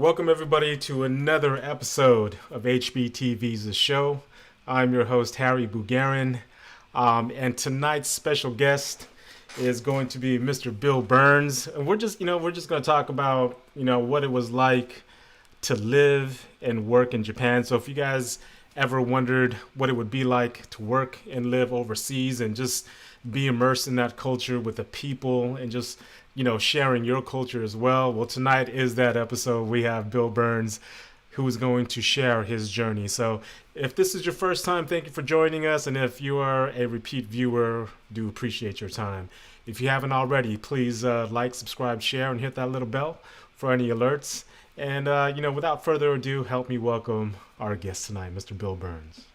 Welcome everybody to another episode of Hbtv's The Show. I'm your host Harry Bugarin, and tonight's special guest is going to be Mr. Bill Burns. And we're just going to talk about what it was like to live and work in Japan. So if you guys ever wondered what it would be like to work and live overseas and just be immersed in that culture with the people and just sharing your culture as well. Well, tonight is that episode. We have Bill Burns, who is going to share his journey. So if this is your first time, thank you for joining us. And if you are a repeat viewer, do appreciate your time. If you haven't already, please like, subscribe, share, and hit that little bell for any alerts. And, without further ado, help me welcome our guest tonight, Mr. Bill Burns.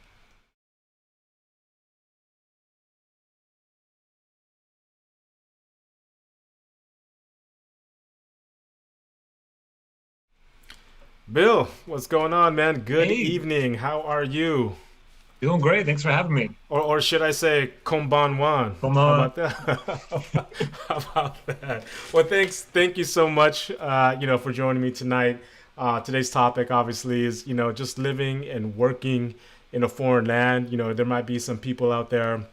Bill, what's going on, man? Good Hey, evening. How are you? doing great. Thanks for having me. Or should I say konbanwan? Come How on. about that? How about that? Well, thank you so much, for joining me tonight. Today's topic, obviously, is just living and working in a foreign land. There might be some people out there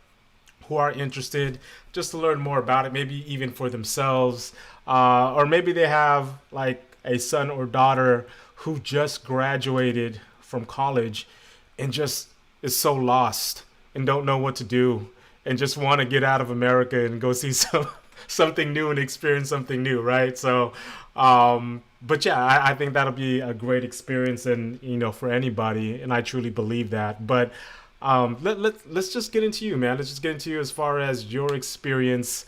who are interested just to learn more about it, maybe even for themselves, or maybe they have like a son or daughter who just graduated from college and just is so lost and don't know what to do and just want to get out of America and go see something new and experience something new, right? So, but yeah, I think that'll be a great experience and for anybody, and I truly believe that. But let's just get into you, man. Let's just get into you as far as your experience.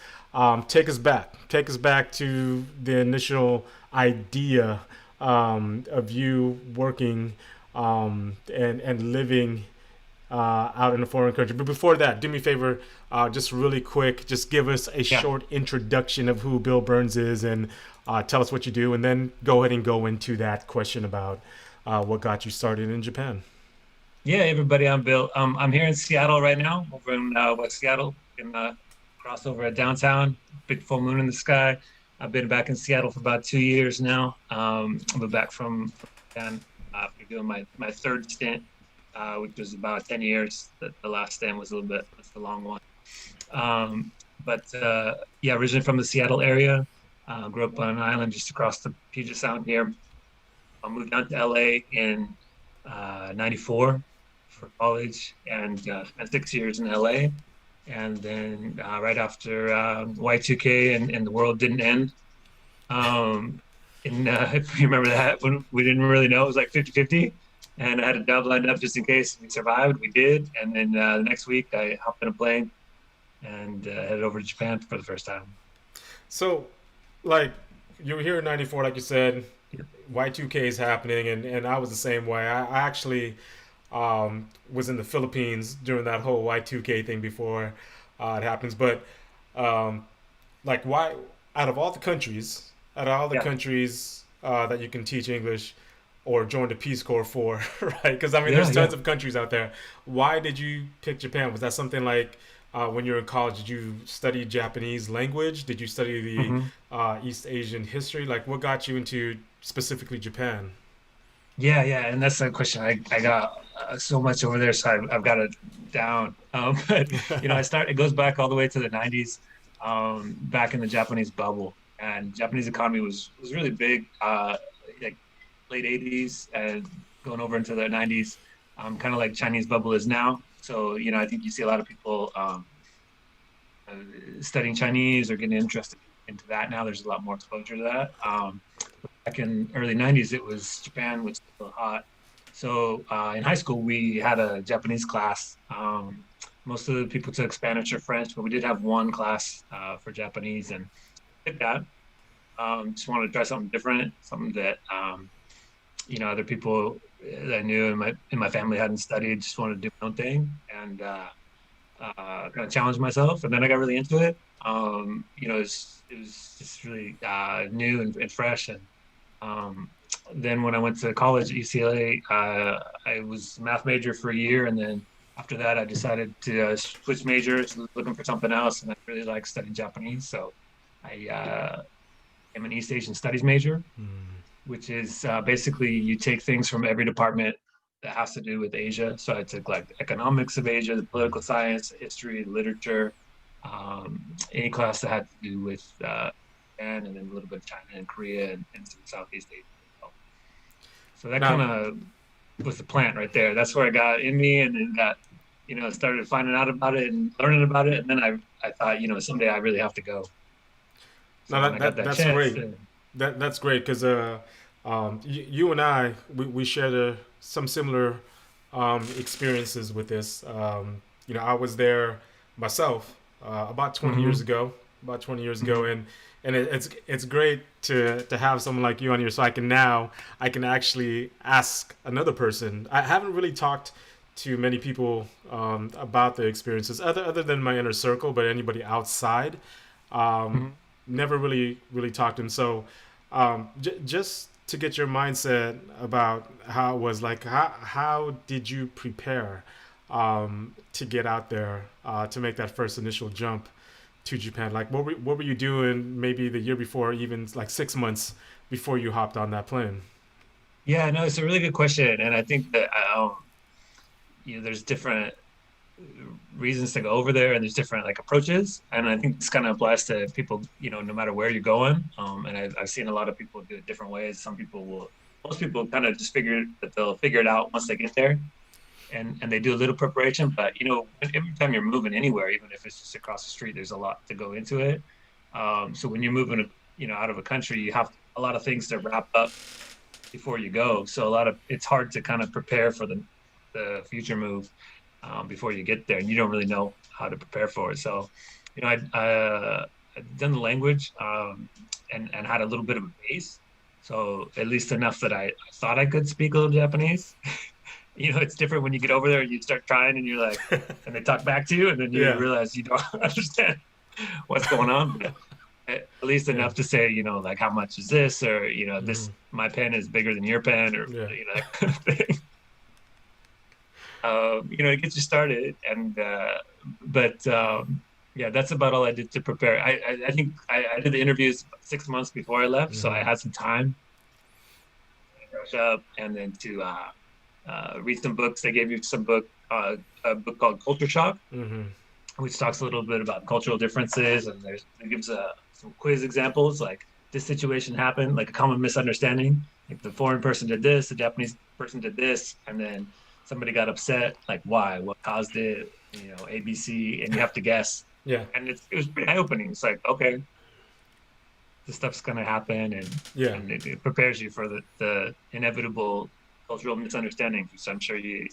Take us back to the initial idea of you working and living out in a foreign country. But before that, do me a favor, just really quick, just give us a Yeah. short introduction of who Bill Burns is and tell us what you do, and then go ahead and go into that question about what got you started in Japan. Yeah, everybody, I'm Bill. I'm here in Seattle right now, over in West Seattle, in crossover at downtown, big full moon in the sky. I've been back in Seattle for about 2 years now. I'm back from Japan after doing my third stint, which was about 10 years. The last stint was that's the long one. But yeah, originally from the Seattle area. Grew up on an island just across the Puget Sound here. I moved down to LA in '94 for college and spent 6 years in LA. And then right after Y2K and the world didn't end, um, and if you remember that, when we didn't really know, it was like 50-50. And I had a job lined up just in case we survived. We did. And then the next week, I hopped in a plane and headed over to Japan for the first time. So, like, you were here in '94, like you said, Yeah. Y2K is happening, and I was the same way. I actually was in the Philippines during that whole Y2K thing before it happens. But um, like, why out of all the Yeah. countries that you can teach English or join the Peace Corps for, right? Because I mean, Yeah. there's Yeah. tons of countries out there. Why did you pick Japan? Was that something like when you were in college? Did you study Japanese language? Did you study the Mhm. East Asian history? Like, what got you into specifically Japan? Yeah, yeah, and that's the question. I got so much over there, so I've got it down. But it goes back all the way to the '90s, back in the Japanese bubble, and Japanese economy was really big, like late '80s and going over into the '90s, kind of like Chinese bubble is now. So I think you see a lot of people uh, studying Chinese or getting interested into that now. There's a lot more exposure to that. Back in early '90s, it was Japan was still hot. So in high school, we had a Japanese class. Most of the people took Spanish or French, but we did have one class for Japanese, and I did that. Just wanted to try something different, something that other people that I knew in my family hadn't studied. Just wanted to do my own thing and kind of challenge myself. And then I got really into it. It was just really new and fresh, and um, then when I went to college at UCLA, I was a math major for a year, and then after that, I decided to switch majors, looking for something else, and I really like studying Japanese, so I am an East Asian Studies major. Hmm. which is basically you take things from every department that has to do with Asia. So I took like the economics of Asia, the political science, history, literature, any class that had to do with Japan, and then a little bit of China and Korea and some Southeast Asia. So that kind Now, of was the plant right there. That's where I got in me, and then got, started finding out about it and learning about it. And then I thought, someday I really have to go. So now when that, I got that that that's chance, great. That's great because you and I we shared some similar experiences with this. I was there myself about 20 years mhm, ago, about 20 years ago, mhm. and it's great to have someone like you on here, so I can actually ask another person. I haven't really talked to many people about their experiences other than my inner circle, but anybody outside. Um, Mhm. Never really talked to him. So just to get your mindset about how it was like, how did you prepare to get out there to make that first initial jump to Japan? Like, what were you doing maybe the year before, even like 6 months before you hopped on that plane? Yeah, no, it's a really good question, and I think that there's different reasons to go over there, and there's different like approaches, and I think this kind of applies to people, no matter where you're going. And I've seen a lot of people do it different ways. Most people kind of just figure that they'll figure it out once they get there, and they do a little preparation. But every time you're moving anywhere, even if it's just across the street, there's a lot to go into it. So when you're moving, out of a country, you have a lot of things to wrap up before you go. So it's hard to kind of prepare for the future move before you get there, and you don't really know how to prepare for it. So, I'd done the language, and had a little bit of a base, so at least enough that I thought I could speak a little Japanese. It's different when you get over there and you start trying, and you're like, and they talk back to you, and then you Yeah, realize you don't understand what's going on. But at least yeah, enough to say, like how much is this, or hmm this my pen is bigger than your pen, or yeah. that kind of thing. It gets you started, and but yeah, that's about all I did to prepare. I think I did the interviews 6 months before I left, so I hmm had some time to brush up, and then to read some books. They gave you a book called Culture Shock, hmm which talks a little bit about cultural differences, and it gives some quiz examples, like this situation happened, like a common misunderstanding, like the foreign person did this, the Japanese person did this, and then somebody got upset, like why, what caused it, ABC, and you have to guess. Yeah, And it was pretty eye opening. It's like, okay, this stuff's gonna happen, yeah. and it prepares you for the inevitable cultural misunderstandings, which I'm sure you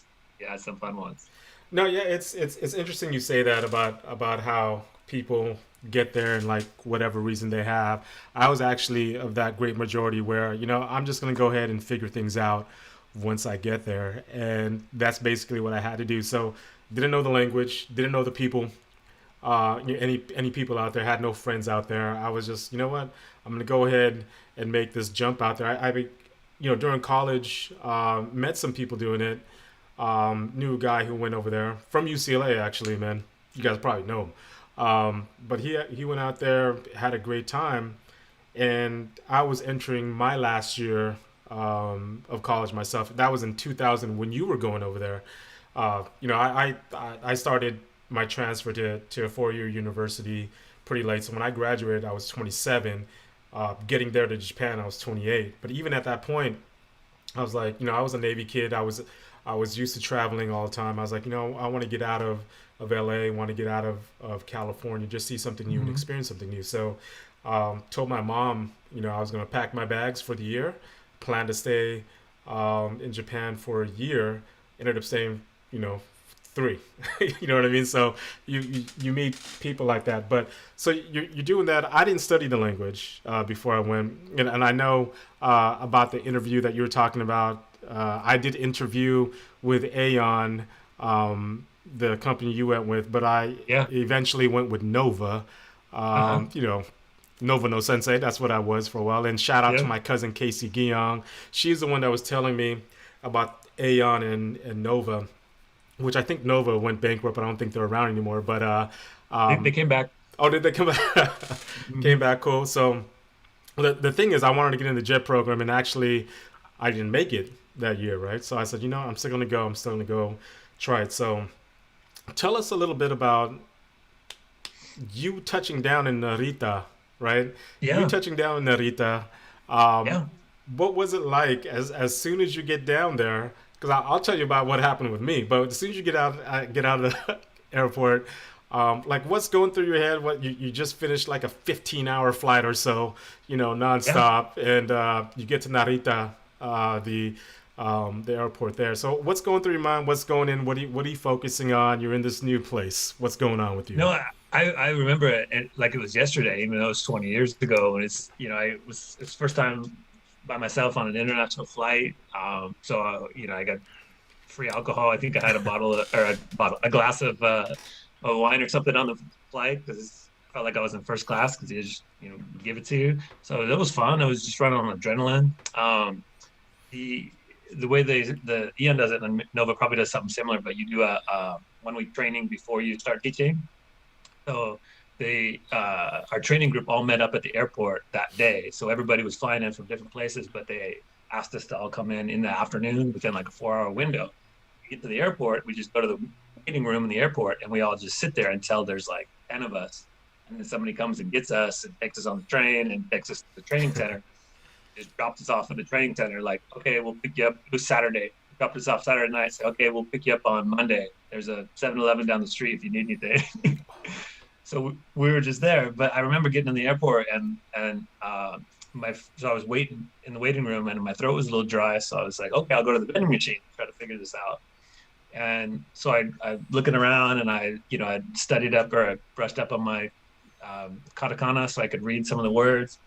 had some fun ones. No, yeah, it's interesting you say that about how people get there and like whatever reason they have. I was actually of that great majority where, I'm just gonna go ahead and figure things out once I get there. And that's basically what I had to do. So didn't know the language, didn't know the people, any people out there, had no friends out there. I was just, you know what, I'm gonna go ahead and make this jump out there. During college, met some people doing it. Knew a guy who went over there from UCLA. Actually, man, you guys probably know him. But he went out there, had a great time, and I was entering my last year of college myself. That was in 2000 when you were going over there. I started my transfer to a 4 year university pretty late. So when I graduated, I was 27. Getting there to Japan, I was 28. But even at that point, I was like, I was a Navy kid. I was used to traveling all the time. I was like, I want to get out of LA, want to get out of California, just see something new and Mm-hmm. experience something new. So told my mom, I was going to pack my bags for the year, plan to stay in Japan for a year, ended up staying, you know, three. You know what I mean? So you meet people like that. But so you're doing that. I didn't study the language before I went, and I know about the interview that you were talking about. I did interview with AEON, the company you went with, but I Yeah. eventually went with Nova. Uh-huh. You know, Nova no Sensei. That's what I was for a while. And shout out to Yeah. my cousin Casey Guion. She's the one that was telling me about AEON and Nova, which I think Nova went bankrupt. I don't think they're around anymore. But They came back. oh, did they come back? Came Mhm. back cool. So The thing is, I wanted to get in the JET program, and actually, I didn't make it that year, right? So I said, I'm still gonna go. I'm still gonna go try it. So tell us a little bit about you touching down in Narita, right? You Yeah, touching down in Narita. Um, yeah, what was it like as soon as you get down there? Because I'll tell you about what happened with me. But as soon as you get out of the airport, like what's going through your head? What you just finished like a 15-hour flight or so, yeah. nonstop, and you get to Narita, the airport there. So what's going through your mind? What's going in? What are you focusing on? You're in this new place. What's going on with you? No, I remember it like it was yesterday, even though it was 20 years ago. And it's first time by myself on an international flight. I got free alcohol. I think I had a glass of wine or something on the flight because it felt like I was in first class because they just, give it to you. So that was fun. I was just running on adrenaline. The the way the AEON does it, and Nova probably does something similar, but you do a 1 week training before you start teaching. So our training group all met up at the airport that day. So everybody was flying in from different places, but they asked us to all come in the afternoon within like a 4 hour window. We get to the airport, we just go to the waiting room in the airport, and we all just sit there until there's like 10 of us. And then somebody comes and gets us and takes us on the train and takes us to the training center. Just dropped us off at the training center. Like, okay, we'll pick you up. It was Saturday. Dropped us off Saturday night. Say, okay, we'll pick you up on Monday. There's a 7-Eleven down the street if you need anything. So we were just there. But I remember getting in the airport so I was waiting in the waiting room and my throat was a little dry. So I was like, okay, I'll go to the vending machine, try to figure this out. And so I looking around and I studied up or I brushed up on my katakana so I could read some of the words.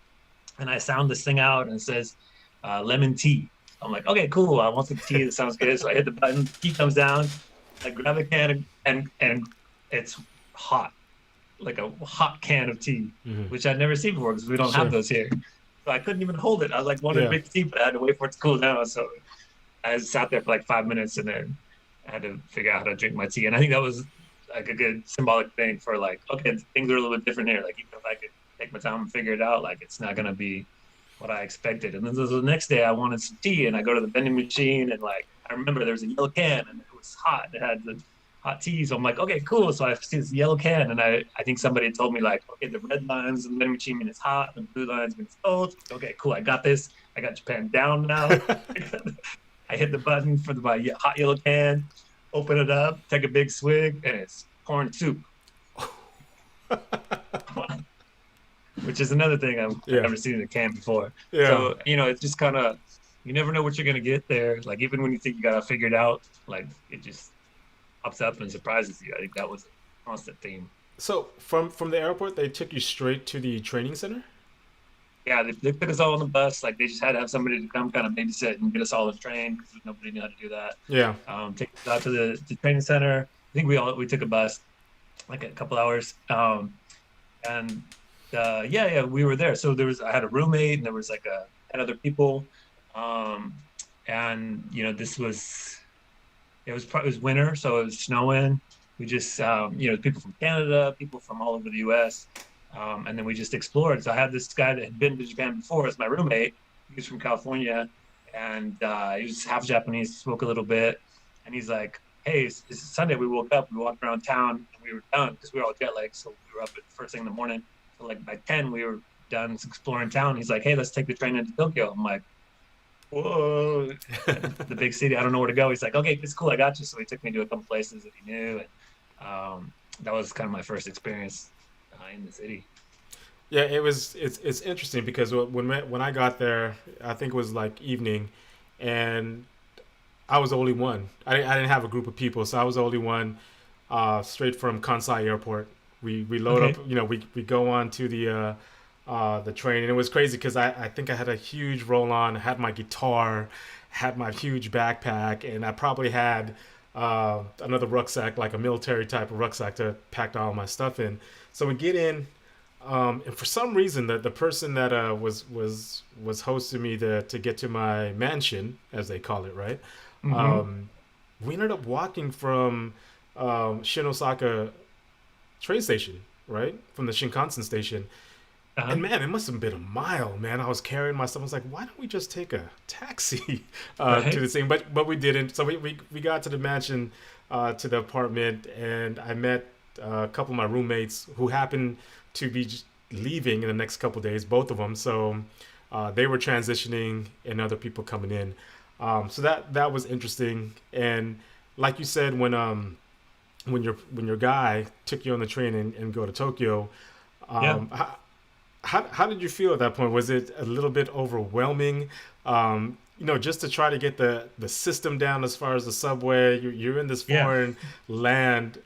And I sound this thing out and it says lemon tea. I'm like, okay, cool. I want some tea. That sounds good. So I hit the button. Tea comes down. I grab a can and it's hot, like a hot can of tea, Mm-hmm. which I'd never seen before because we don't have Sure. those here. So I couldn't even hold it. I was like wanted to Yeah. drink tea, but I had to wait for it to cool down. So I sat there for like 5 minutes and then I had to figure out how to drink my tea. And I think that was like a good symbolic thing for like, okay, things are a little bit different here. Like even if I could take my time and figure it out, like it's not gonna be what I expected. And then the next day I wanted some tea and I go to the vending machine and like I remember there was a yellow can and it was hot. It had the hot tea. So I'm like, okay, cool. So I see this yellow can and I think somebody told me like, okay, the red lines in the vending machine mean it's hot, and the blue lines mean it's cold. Okay, cool. I got this. I got Japan down now. I hit the button for the hot yellow can, open it up, take a big swig, and it's corn soup. Which is another thing I've Yeah. never seen in a can before. Yeah. So, it's just kind of, you never know what you're going to get there. Like, even when you think you got to figure it out, like, it just pops up and surprises you. I think that was a constant theme. So from the airport, they took you straight to the training center. Yeah, they put us all on the bus. Like, they just had to have somebody to come kind of babysit and get us all trained because nobody knew how to do that. Yeah. Take us out to the training center. I think we took a bus, like a couple hours. And we were there. So I had a roommate and there was like 10 other people. It was winter, so it was snowing. We just, people from Canada, people from all over the U.S., and then we just explored. So I had this guy that had been to Japan before as my roommate. He was from California, and he was half Japanese, spoke a little bit. And he's like, hey, it's Sunday. We woke up, we walked around town, and we were done because we were all jet lagged. So we were up at first thing in the morning. So like by 10, we were done exploring town. He's like, hey, let's take the train into Tokyo. I'm like, whoa, the big city. I don't know where to go. He's like, okay, it's cool. I got you. So he took me to a couple places that he knew. And that was kind of my first experience in the city. Yeah, it's interesting because when I got there, I think it was like evening, and I was the only one. I didn't have a group of people, so I was the only one straight from Kansai Airport. We load Okay. up, we go on to the train, and it was crazy because I think I had a huge roll on, had my guitar, had my huge backpack, and I probably had another rucksack, like a military type of rucksack to pack all my stuff in. So we get in, and for some reason, the person that was hosting me to get to my mansion, as they call it, right? Mm-hmm. Um, we ended up walking from Shinosaka train station, right, from the Shinkansen station, Uh-huh. And man, it must have been a mile, man. I was carrying my stuff. I was like, why don't we just take a taxi to Right. the thing? But we didn't. So we got to the mansion, to the apartment, and I met a couple of my roommates who happened to be just leaving in the next couple of days, both of them. So they were transitioning and other people coming in. So that was interesting. And like you said, when your guy took you on the train and go to Tokyo, Yeah. um, how did you feel at that point? Was it a little bit overwhelming? Just to try to get the system down as far as the subway. You're in this Yeah. foreign land.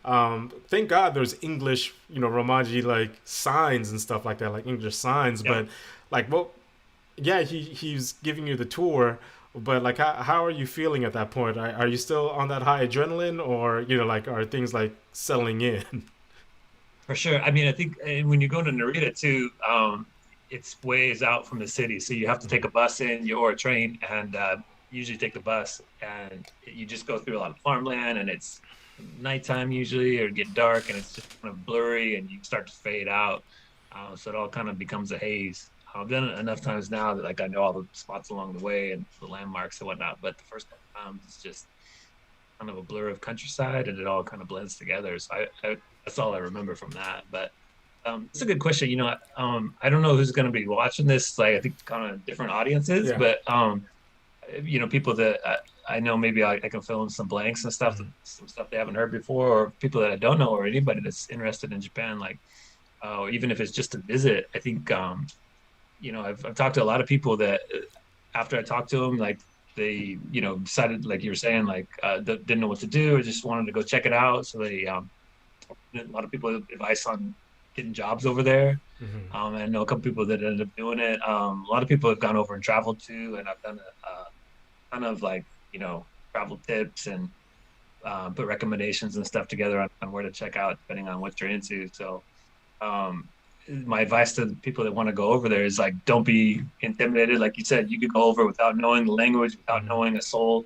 Thank God there's English, Romaji like signs and stuff like that, like English signs. Yeah. But like, well, yeah, he's giving you the tour. But like, how are you feeling at that point? Are you still on that high adrenaline, or like, are things like settling in? For sure. I mean, I think when you go to Narita too, it's ways out from the city, so you have to take a bus in, or a train, and usually take the bus, and you just go through a lot of farmland, and it's nighttime usually, or get dark, and it's just kind of blurry, and you start to fade out. So it all kind of becomes a haze. I've done it enough times now that like I know all the spots along the way and the landmarks and whatnot. But the first couple times, it's just kind of a blur of countryside, and it all kind of blends together. So that's all I remember from that. But it's a good question. I don't know who's going to be watching this. Like, I think kind of different audiences, Yeah. but people that I know, maybe I can fill in some blanks and stuff, Mhm. some stuff they haven't heard before, or people that I don't know, or anybody that's interested in Japan, like, even if it's just a visit. I think, I've talked to a lot of people that after I talked to them, like they, decided, like you were saying, like didn't know what to do, or just wanted to go check it out. So they, a lot of people advice on getting jobs over there. Mhm. I know a couple people that ended up doing it. A lot of people have gone over and traveled too, and I've done a kind of like, travel tips and put recommendations and stuff together on where to check out depending on what you're into. So um, my advice to the people that want to go over there is like, don't be intimidated. Like you said, you could go over without knowing the language, without Mhm. knowing a soul,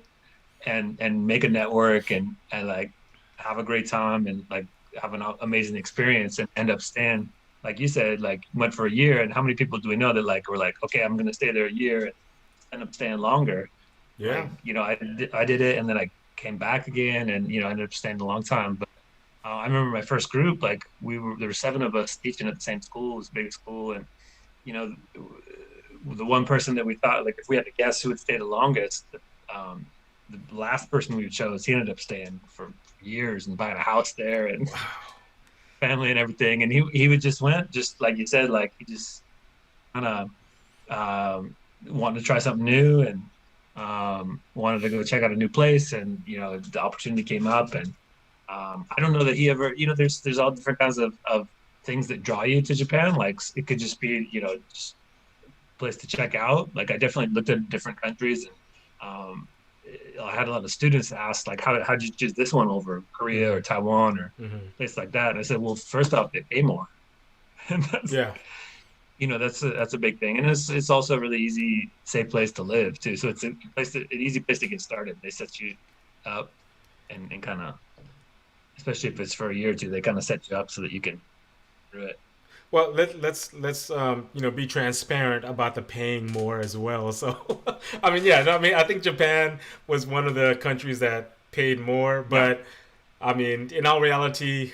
and make a network, and like have a great time, and like have an amazing experience, and end up staying. Like you said, like went for a year, and how many people do we know that like were like, okay, I'm gonna stay there a year, and end up staying longer. Yeah. Like, I did it, and then I came back again, and ended up staying a long time. But I remember my first group, like there were seven of us teaching at the same school. It was a big school, and you know, the one person that we thought, like, if we had to guess who would stay the longest, um, the last person we chose, he ended up staying for years and buying a house there, and Wow. family and everything. And he would just went, just like you said, like he just kind of wanted to try something new, and wanted to go check out a new place, and the opportunity came up, and I don't know that he ever, there's all different kinds of things that draw you to Japan. Like it could just be, just a place to check out. Like I definitely looked at different countries, and um, I had a lot of students ask, like, how'd you choose this one over Korea or Mhm. Taiwan or Mhm. place like that? And I said, well, first off, they pay more. And Yeah. that's a big thing. And it's also a really easy, safe place to live too. So it's an easy place to get started. They set you up, and kind of, especially if it's for a year or two, they kind of set you up so that you can do it. Well, let's be transparent about the paying more as well. So, I mean, yeah, no, I mean, I think Japan was one of the countries that paid more, Yeah. but I mean, in all reality,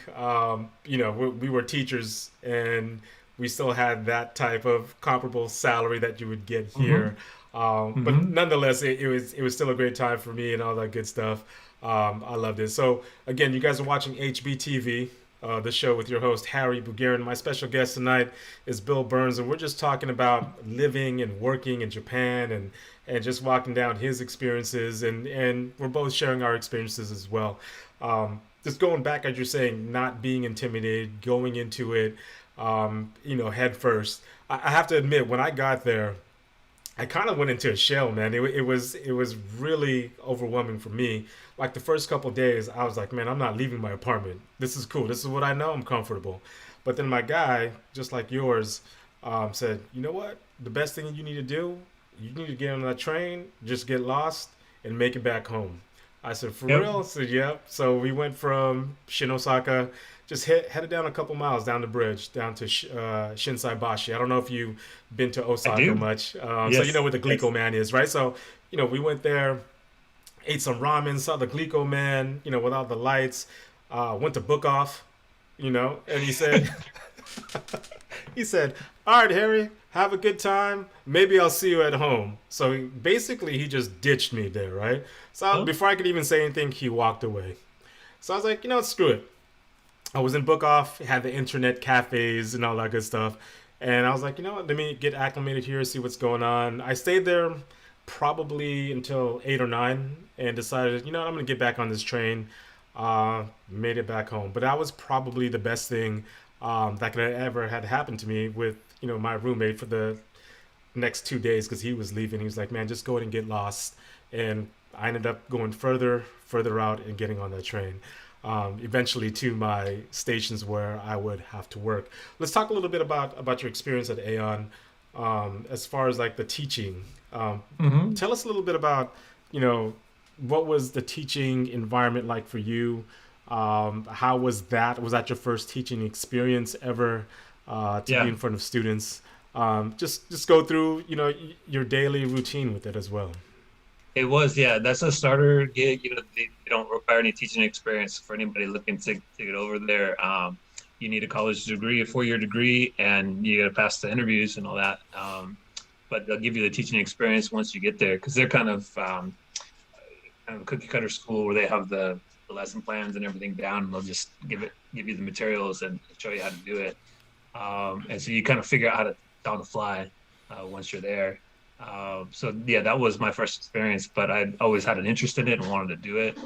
we were teachers and we still had that type of comparable salary that you would get Mm-hmm. here. But Mm-hmm. nonetheless, it was still a great time for me and all that good stuff. I loved it. So again, you guys are watching HBTV, the show with your host Harry Bugarin. My special guest tonight is Bill Burns, and we're just talking about living and working in Japan and just walking down his experiences, and we're both sharing our experiences as well. Just going back, as you're saying, not being intimidated, going into it, head first. I have to admit, when I got there, I kind of went into a shell, man. It was really overwhelming for me. Like the first couple of days, I was like, man, I'm not leaving my apartment. This is cool. This is what I know. I'm comfortable. But then my guy, just like yours, said, you know what? The best thing you need to do, you need to get on that train, just get lost, and make it back home. I said, for Yep. real? I said, yep. So we went from Shinosaka, just headed down a couple miles down the bridge, down to Shinsaibashi. I don't know if you've been to I Osaka do. much. So you know Yes. where the Yes. Glico Man is, right? So, we went there, ate some ramen, saw the Glico Man, without the lights, went to book off, and he said, all right, Harry, have a good time. Maybe I'll see you at home. So basically, he just ditched me there, right? So Oh, before I could even say anything, he walked away. So I was like, screw it. I was in book off, had the internet cafes and all that good stuff. And I was like, what, let me get acclimated here, see what's going on. I stayed there probably until 8 or 9 and decided, I'm going to get back on this train. Made it back home. But that was probably the best thing that could have ever had happened to me with, my roommate for the next 2 days because he was leaving. He was like, man, just go ahead and get lost. And I ended up going further out and getting on that train. Eventually to my stations where I would have to work. Let's talk a little bit about your experience at AEON, as far as like the teaching. hmm. Tell us a little bit about, you know, what was the teaching environment like for you? How was that? Was that your first teaching experience ever, to be Yeah. in front of students? Just go through, your daily routine with it as well. It was, yeah. That's a starter gig. They don't require any teaching experience for anybody looking to get over there. You need a college degree, a 4-year degree, and you got to pass the interviews and all that. But they'll give you the teaching experience once you get there because they're kind of a cookie cutter school where they have the lesson plans and everything down, and they'll just give you the materials and show you how to do it. And so you kind of figure out how to on the fly once you're there. So yeah, that was my first experience, but I always had an interest in it and wanted to do it.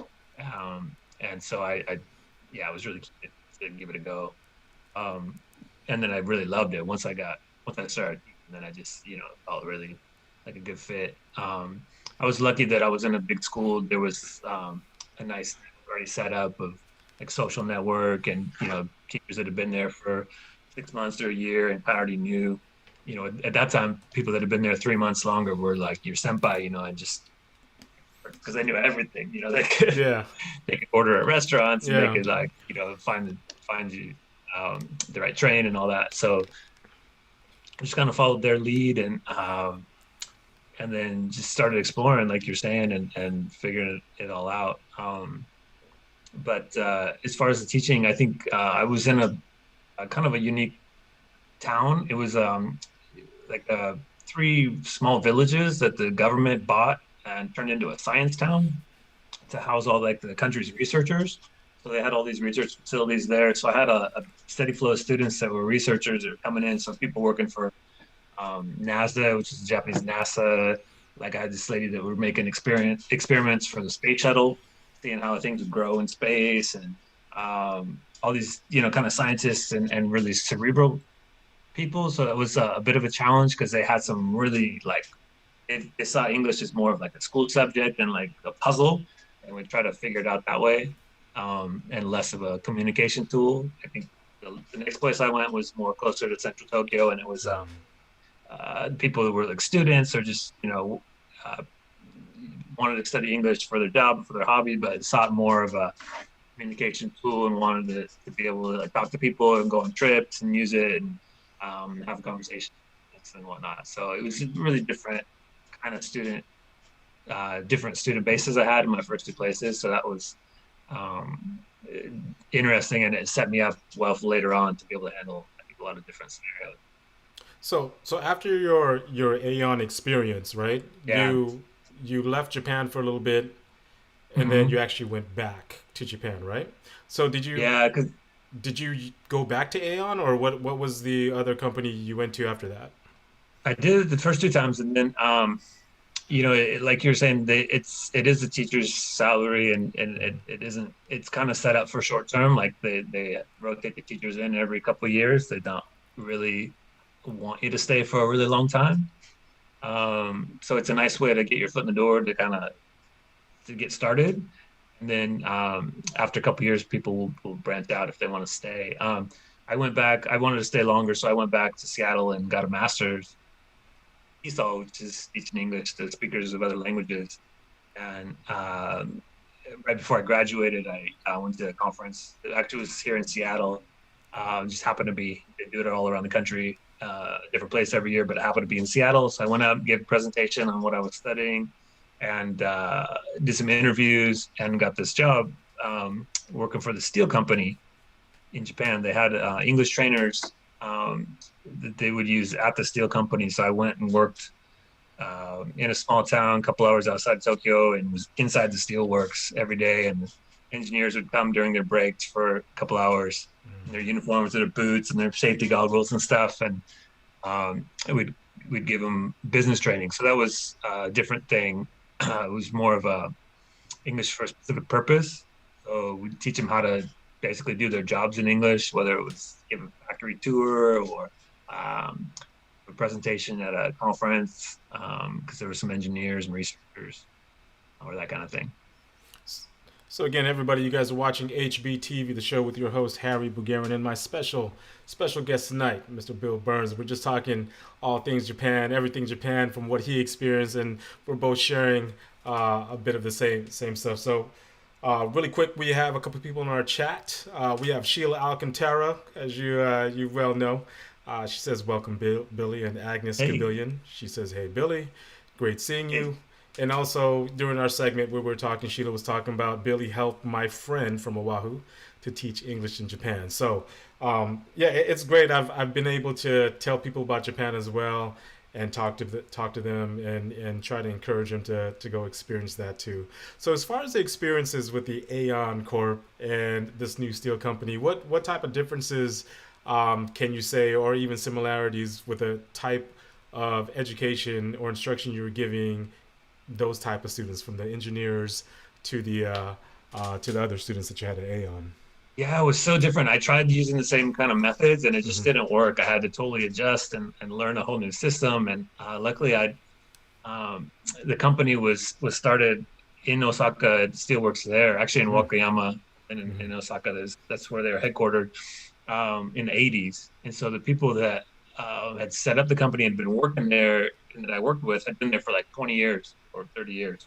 And so yeah, I was really keen to give it a go. Um, and then I really loved it once I started, and then I just, felt really like a good fit. I was lucky that I was in a big school. There was a nice already set up of like social network and, teachers that had been there for 6 months or a year and already knew, at that time, people that had been there 3 months longer were like your senpai, and just because they knew everything, Yeah, they could order at restaurants and they yeah. could like, find you the right train and all that. So I just kind of followed their lead and then just started exploring, like you're saying, and figuring it all out. But as far as the teaching, I think I was in a kind of a unique town. It was like 3 small villages that the government bought and turned into a science town to house all like the country's researchers. So they had all these research facilities there. So I had a steady flow of students that were researchers that were coming in. So people working for NASA, which is the Japanese NASA. Like I had this lady that were making experiments for the space shuttle, seeing how things would grow in space, and all these kind of scientists and really cerebral people. So it was a bit of a challenge because they had some really like they saw English as more of like a school subject and like a puzzle, and we try to figure it out that way, and less of a communication tool. I think the next place I went was more closer to central Tokyo, and it was people that were like students or just uh, wanted to study English for their job, for their hobby, but sought more of a communication tool and wanted to be able to like talk to people and go on trips and use it and have conversations and whatnot. So it was really different kind of different student bases I had in my first 2 places. So that was um, interesting, and it set me up well for later on to be able to handle, I think, a lot of different scenarios. So after your Aeon experience, right? Yeah. You left Japan for a little bit, and then you Hmm. actually went back to Japan, right? So Yeah, because did you go back to Aeon, or what was the other company you went to after that? I did it the first 2 times, and then like you're saying, it is a teacher's salary, and it isn't. It's kind of set up for short term. Like they rotate the teachers in every couple of years. They don't really want you to stay for a really long time. So it's a nice way to get your foot in the door to kind of to get started. And then after a couple of years, people will branch out if they want to stay. I went back. I wanted to stay longer, so I went back to Seattle and got a master's ESOL, which is teaching English to speakers of other languages. And right before I graduated, I went to a conference. It actually was here in Seattle. Just happened to be, they do it all around the country, a different place every year, but it happened to be in Seattle. So I went out and gave a presentation on what I was studying and did some interviews and got this job working for the steel company in Japan. They had English trainers that they would use at the steel company. So I went and worked in a small town, a couple hours outside Tokyo, and was inside the steelworks every day. And engineers would come during their breaks for a couple hours, in their uniforms, their boots, and their safety goggles and stuff. And we'd give them business training. So that was a different thing. It was more of a English for a specific purpose. So we'd teach them how to basically do their jobs in English, whether it was give a factory tour or a presentation at a conference, because there were some engineers and researchers or that kind of thing. So again, everybody, you guys are watching Hbtv, the show with your host Harry Bugarin and my special guest tonight, Mr. Bill Burns. We're just talking all things Japan, everything Japan from what he experienced, and we're both sharing a bit of the same stuff. So really quick, we have a couple people in our chat. We have Sheila Alcantara, as you well know. She says, welcome, Billy, and Agnes Gabillion. She says, hey, Billy, great seeing you. And also, during our segment where we were talking, Sheila was talking about Billy helped my friend from Oahu to teach English in Japan. So, yeah, it's great. I've been able to tell people about Japan as well and talk to them and try to encourage them to go experience that too. So as far as the experiences with the AEON Corp and this new steel company, what type of differences can you say, or even similarities with the type of education or instruction you were giving those type of students, from the engineers to the other students that you had at AEON? Yeah, it was so different. I tried using the same kind of methods and it just didn't work. I had to totally adjust and learn a whole new system. And luckily, the company was started in Osaka, Steelworks there, actually in Wakayama in Osaka. That's where they're headquartered in the 80s. And so the people that had set up the company and been working there and that I worked with had been there for like 20 years or 30 years.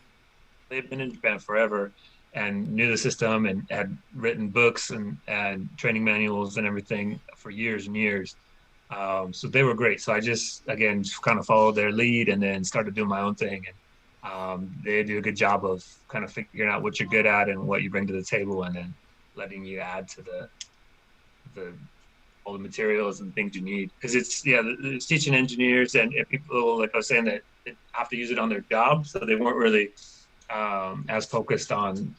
They've been in Japan forever and knew the system and had written books and training manuals and everything for years and years. So they were great. So I just kind of followed their lead and then started doing my own thing. And they do a good job of kind of figuring out what you're good at and what you bring to the table, and then letting you add to all the materials and things you need. Because it's teaching engineers and people, like I was saying, that have to use it on their job. So they weren't really as focused on,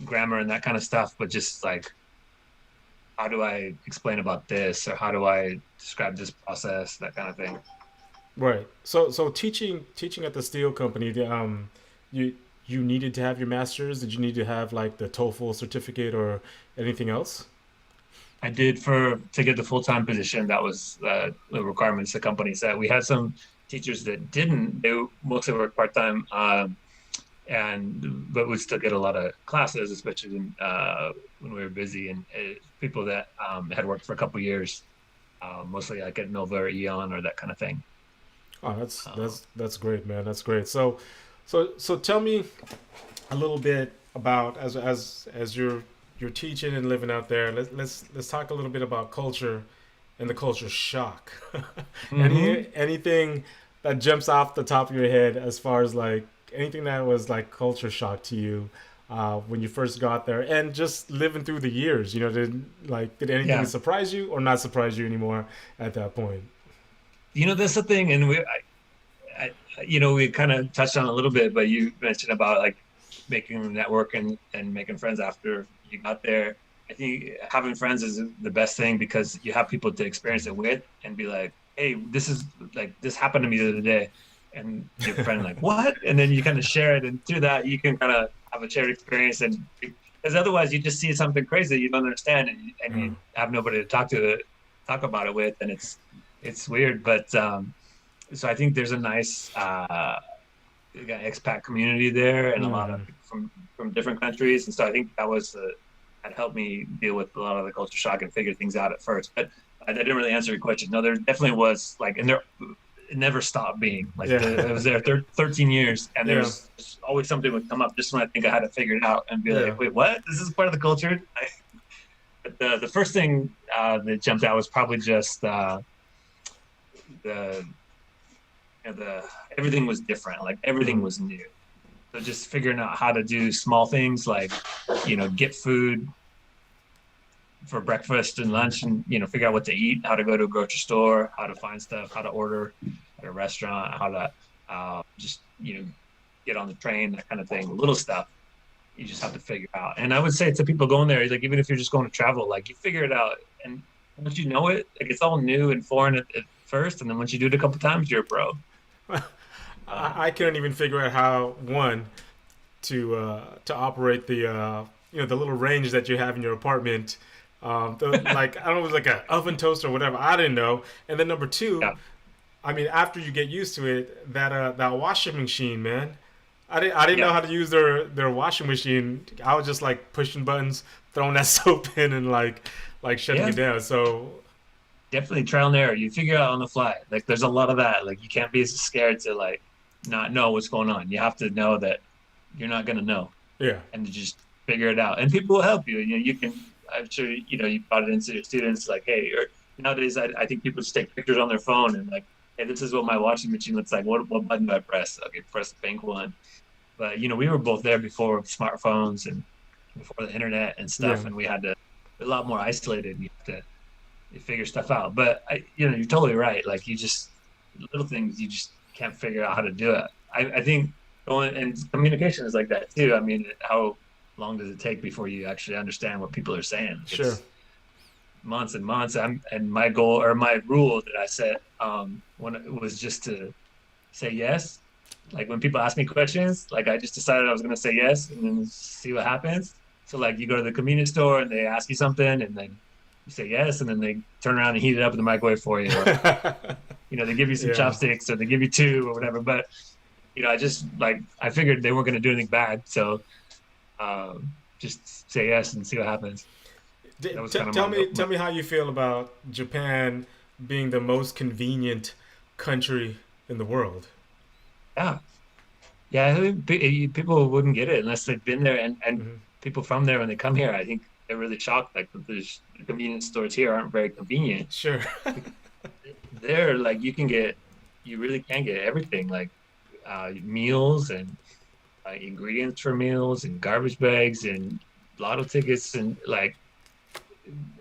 grammar and that kind of stuff, but just like, how do I explain about this, or how do I describe this process, that kind of thing. Right. So teaching at the steel company, you needed to have your master's. Did you need to have like the TOEFL certificate or anything else? I did to get the full-time position. That was the requirements the company set. We had some teachers that didn't. They mostly worked part-time, but would still get a lot of classes, especially when we were busy. And people that had worked for a couple years, mostly like at Nova or AEON or that kind of thing. Oh, that's great, man. That's great. So tell me a little bit about as you're teaching and living out there. Let's talk a little bit about culture and the culture shock. Anything that jumps off the top of your head as far as like anything that was like culture shock to you when you first got there, and just living through the years, did anything surprise you or not surprise you anymore at that point? That's the thing. And we kind of touched on it a little bit, but you mentioned about like making a network and making friends after you got there. I think having friends is the best thing, because you have people to experience it with and be like, hey, this happened to me the other day. And your friend like, what? And then you kind of share it. And through that, you can kind of have a shared experience. And because otherwise you just see something crazy that you don't understand and you have nobody to talk about it with. And it's weird. But so I think there's a nice expat community there, and a lot of people from different countries. And so I think that helped me deal with a lot of the culture shock and figure things out at first. But I didn't really answer your question. No, there definitely was like, and it never stopped being like Yeah. I was there 13 years, and Yeah. there's always something would come up just when I think I had it figured out and be Yeah. like, wait, what? This is part of the culture. But the first thing that jumped out was probably just the the everything was different. Like everything was new. So just figuring out how to do small things like, get food for breakfast and lunch, and figure out what to eat, how to go to a grocery store, how to find stuff, how to order at a restaurant, how to just get on the train, that kind of thing. Little stuff you just have to figure out. And I would say to people going there, like even if you're just going to travel, like you figure it out, and once you know it, like it's all new and foreign at first, and then once you do it a couple times, you're a pro. I couldn't even figure out how to operate the the little range that you have in your apartment. Like I don't know, it was like an oven toaster or whatever. I didn't know. And then number two, Yeah, I mean, after you get used to it, that washing machine, man. I didn't know yeah, how to use their washing machine. I was just like pushing buttons, throwing that soap in, and like shutting yeah. it down. So Definitely trial and error. You figure out on the fly. Like there's a lot of that. Like you can't be scared to like not know what's going on. You have to know that you're not gonna know, yeah, and to just figure it out. And people will help you. You can. I'm sure you brought it into your students. Like, hey, or nowadays I think people just take pictures on their phone and like, hey, this is what my washing machine looks like. What button do I press? Okay, press the pink one. But we were both there before smartphones and before the internet and yeah, stuff, and we had to a lot more isolated. You have to figure stuff out. But you're totally right. Like you just little things you just can't figure out how to do it. I think going and communication is like that too. I mean, how long does it take before you actually understand what people are saying? sure. It's months and months. And my goal or my rule that I set when it was just to say yes. Like when people ask me questions, like I just decided I was going to say yes and then see what happens. So like you go to the convenience store and they ask you something and then you say yes, and then they turn around and heat it up in the microwave for you. Or, they give you some Yeah. chopsticks or they give you two or whatever. But, I just like, I figured they weren't going to do anything bad. So just say yes and see what happens. That was kind of Tell me how you feel about Japan being the most convenient country in the world. yeah. Yeah. I mean, people wouldn't get it unless they've been there. And Hmm. people from there, when they come here, I think they're really shocked. Like the convenience stores here aren't very convenient. Sure. There, like you really can get everything, like meals and ingredients for meals and garbage bags and lotto tickets and like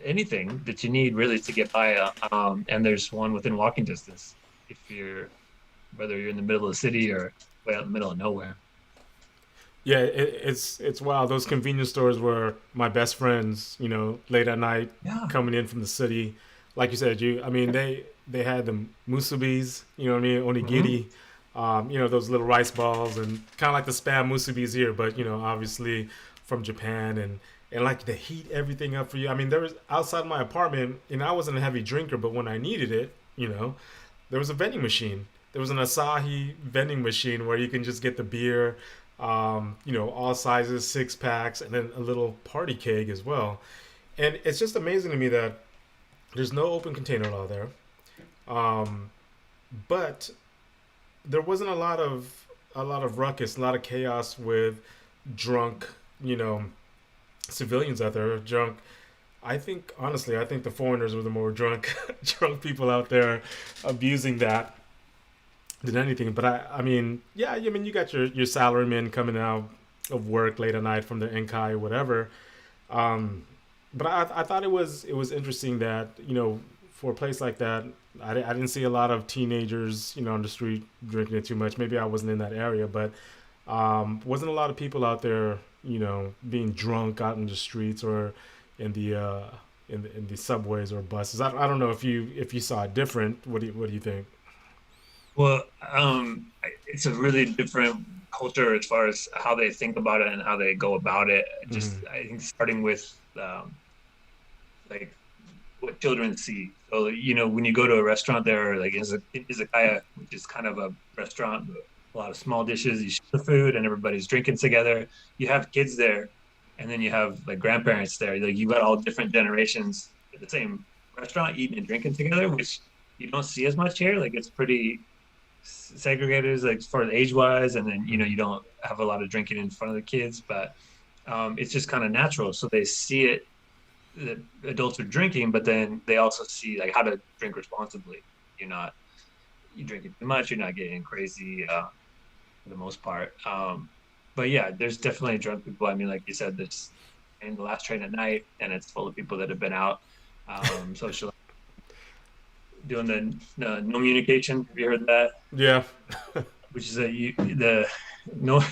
anything that you need really to get by. And there's one within walking distance if whether you're in the middle of the city or way out in the middle of nowhere. Yeah, it's wild. Those convenience stores were my best friends. Late at night, Yeah. coming in from the city. Like you said, I mean, they had the musubis. You know what I mean? Hmm. Onigiri. Those little rice balls and kind of like the spam musubis here, but obviously from Japan and like they heat everything up for you. I mean, there was outside my apartment, I wasn't a heavy drinker, but when I needed it, there was a vending machine. There was an Asahi vending machine where you can just get the beer, all sizes, 6 packs, and then a little party keg as well. And it's just amazing to me that there's no open container law there, um, but there wasn't a lot of ruckus, a lot of chaos with drunk, civilians out there. Drunk. I think the foreigners were the more drunk, drunk people out there abusing that than anything. But I mean, yeah, I mean, you got your salarymen coming out of work late at night from their Enkai or whatever. Um, but I thought it was interesting that for a place like that, I didn't see a lot of teenagers on the street drinking it too much. Maybe I wasn't in that area, but wasn't a lot of people out there being drunk out in the streets or in the subways or buses. I don't know if you saw it different. What do you think? Well, it's a really different culture as far as how they think about it and how they go about it. Just, Hmm. I think, starting with like what children see. So, when you go to a restaurant there, like izakaya, which is kind of a restaurant, a lot of small dishes, you share the food and everybody's drinking together. You have kids there, and then you have like grandparents there. Like you got all different generations at the same restaurant eating and drinking together, which you don't see as much here. Like it's pretty segregators, like as far as age wise, and then you don't have a lot of drinking in front of the kids, but it's just kind of natural. So they see it, the adults are drinking, but then they also see like how to drink responsibly. You drinking too much, you're not getting crazy for the most part. But yeah, there's definitely drunk people. I mean, like you said, this in the last train at night, and it's full of people that have been out social, doing the no communication. Have you heard that? Yeah. Which is the no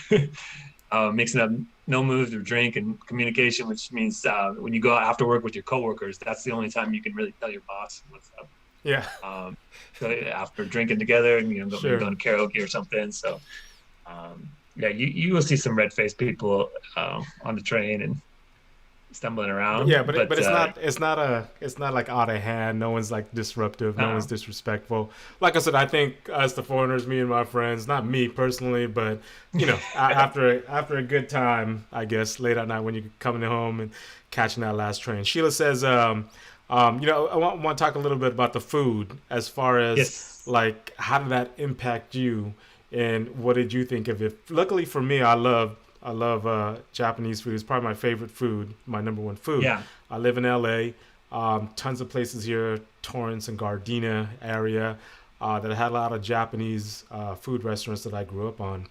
mixing up no moves or drink and communication, which means when you go out after work with your coworkers, that's the only time you can really tell your boss what's up. Yeah. So after drinking together and going to karaoke or something. So yeah, you will see some red-faced people on the train and stumbling around. Yeah, but it's not like out of hand. No one's like disruptive. No one's disrespectful. Like I said, I think us the foreigners, me and my friends, not me personally, but after a good time, I guess late at night when you're coming home and catching that last train. Sheila says, I want to talk a little bit about the food as far as like how did that impact you and what did you think of it? Luckily for me, I love Japanese food. It's probably my favorite food, my number one food. Yeah. I live in LA. Tons of places here, Torrance and Gardena area, that had a lot of Japanese food restaurants that I grew up on.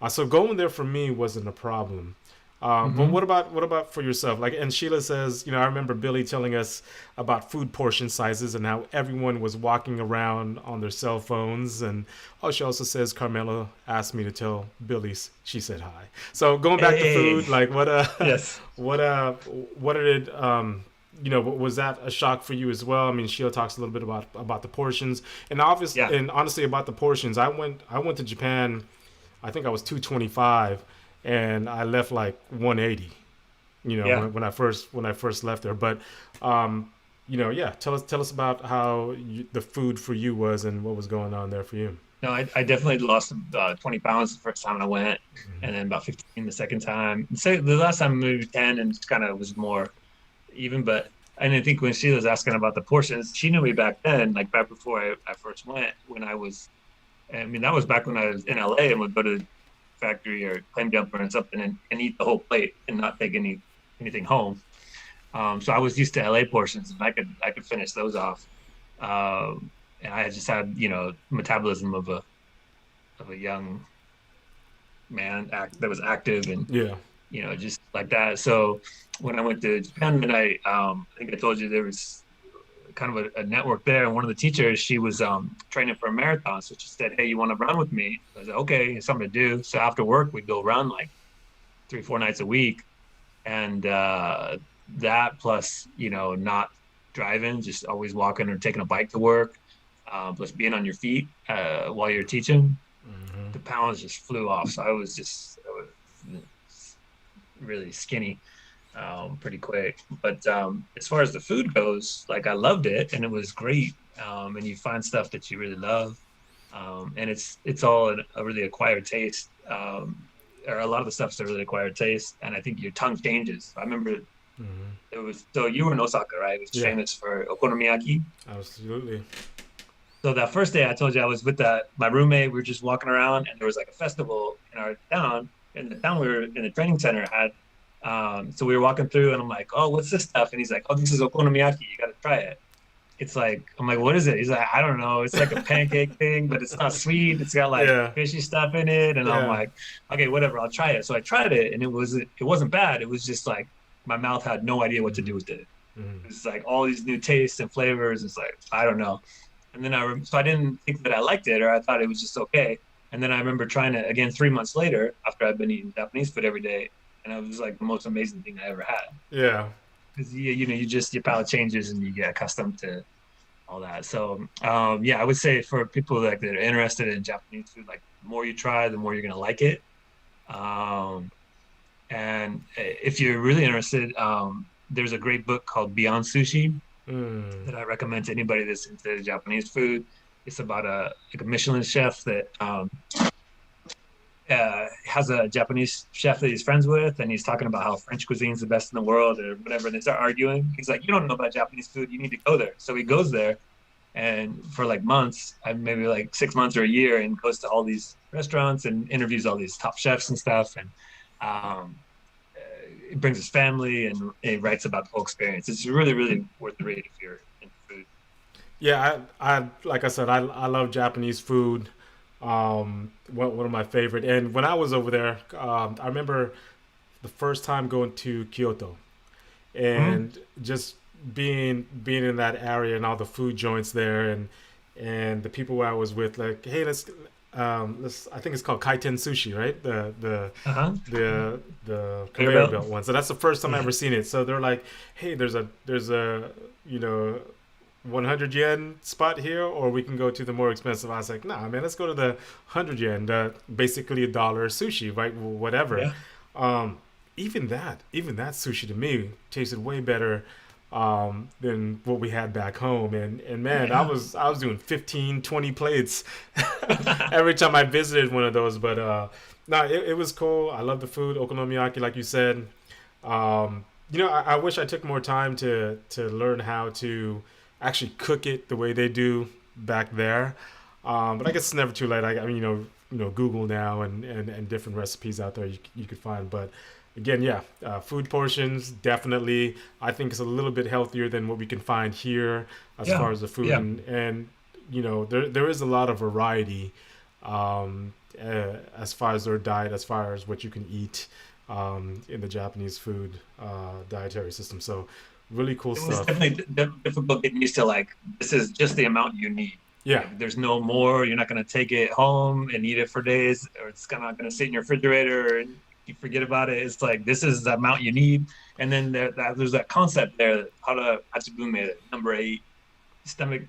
So going there for me wasn't a problem. But what about for yourself? Like, and Sheila says, I remember Billy telling us about food portion sizes and how everyone was walking around on their cell phones. And she also says Carmela asked me to tell Billy she said hi. So going back to food, like what did was that a shock for you as well? I mean, Sheila talks a little bit about the portions, and obviously, and honestly about the portions. I went to Japan. I think I was 225. And I left like 180, when I first left there. But, tell us about how the food for you was and what was going on there for you. No, I definitely lost 20 pounds the first time I went, and then about 15 the second time. So the last time maybe 10, and it kind of was more even. And I think when she was asking about the portions, she knew me back then, like back before I first went. That was back when I was in LA and would go to factory or claim jumper and something and eat the whole plate and not take anything home. So I was used to LA portions and I could finish those off. And I just had, metabolism of a young man that was active and, just like that. So when I went to Japan, and I think I told you there was kind of a network there, and one of the teachers, she was training for a marathon, so she said, hey, you want to run with me? I was like, okay, it's something to do. So after work we'd go run like 3-4 nights a week, and that plus not driving, just always walking or taking a bike to work, plus being on your feet while you're teaching, the pounds just flew off. So I was really skinny pretty quick. But as far as the food goes, like I loved it and it was great. And you find stuff that you really love. And it's all a really acquired taste. Or a lot of the stuff's a really acquired taste. And I think your tongue changes. I remember it was, so you were in Osaka, right? It was famous for okonomiyaki. Absolutely. So that first day I told you I was with my roommate, we were just walking around and there was like a festival in our town. And the town we were in the training center had, so we were walking through and I'm like, oh, what's this stuff? And he's like, oh, this is okonomiyaki. You got to try it. It's like, I'm like, what is it? He's like, I don't know. It's like a pancake thing, but it's not sweet. It's got like fishy stuff in it. And I'm like, okay, whatever, I'll try it. So I tried it and it wasn't bad. It was just like, my mouth had no idea what to do with it. It was like all these new tastes and flavors. It's like, I don't know. And then so I didn't think that I liked it, or I thought it was just okay. And then I remember trying it again 3 months later after I'd been eating Japanese food every day. And it was like the most amazing thing I ever had. Yeah. Because your palate changes and you get accustomed to all that. So I would say for people that are interested in Japanese food, like the more you try, the more you're gonna like it. And if you're really interested, there's a great book called Beyond Sushi that I recommend to anybody that's into Japanese food. It's about a Michelin chef that has a Japanese chef that he's friends with, and he's talking about how French cuisine is the best in the world or whatever. And they start arguing. He's like, you don't know about Japanese food. You need to go there. So he goes there, and for like months, I maybe like 6 months or a year, and goes to all these restaurants and interviews all these top chefs and stuff. And um, he brings his family and he writes about the whole experience. It's really, really worth the read if you're into food. Yeah, I like I said, I love Japanese food. One of my favorite. And when I was over there, I remember the first time going to Kyoto Mm-hmm. and just being in that area and all the food joints there and the people I was with, like, hey, let's I think it's called kaiten sushi, right? Uh-huh. The Beer conveyor belt. belt one. So that's the first time I Yeah. ever seen it. So they're like, hey, there's a you know 100 yen spot here, or we can go to the more expensive. I was like, nah, man, let's go to the 100 yen, basically a dollar sushi, right? Whatever. Yeah. Um, even that sushi to me tasted way better than what we had back home. And man, I Yeah. was I was doing 15, 20 plates every time I visited one of those. But no, it was cool. I love the food, okonomiyaki, like you said. I wish I took more time to learn how to actually cook it the way they do back there. But I guess it's never too late. I mean, Google now and different recipes out there you could find. But again, yeah, food portions definitely. I think it's a little bit healthier than what we can find here as Yeah. far as the food, Yeah. and there is a lot of variety as far as their diet, as far as what you can eat in the Japanese food dietary system. So really cool It was stuff. definitely difficult getting used to, like, this is just the amount you need. Yeah, Like, there's no more. You're not going to take it home and eat it for days, or it's not going to sit in your refrigerator and you forget about it. It's like, this is the amount you need. And then there's that concept there, how to Hatsubume, number 8, stomach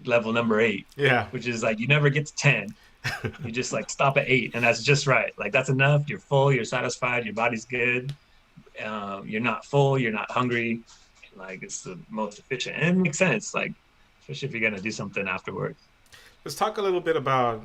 level number 8, yeah, which is like you never get to 10. You just like stop at 8, and that's just right. Like, that's enough. You're full. You're satisfied. Your body's good. You're not full. You're not hungry. Like, it's the most efficient, and it makes sense. Like, especially if you're gonna do something afterwards. let's talk a little bit about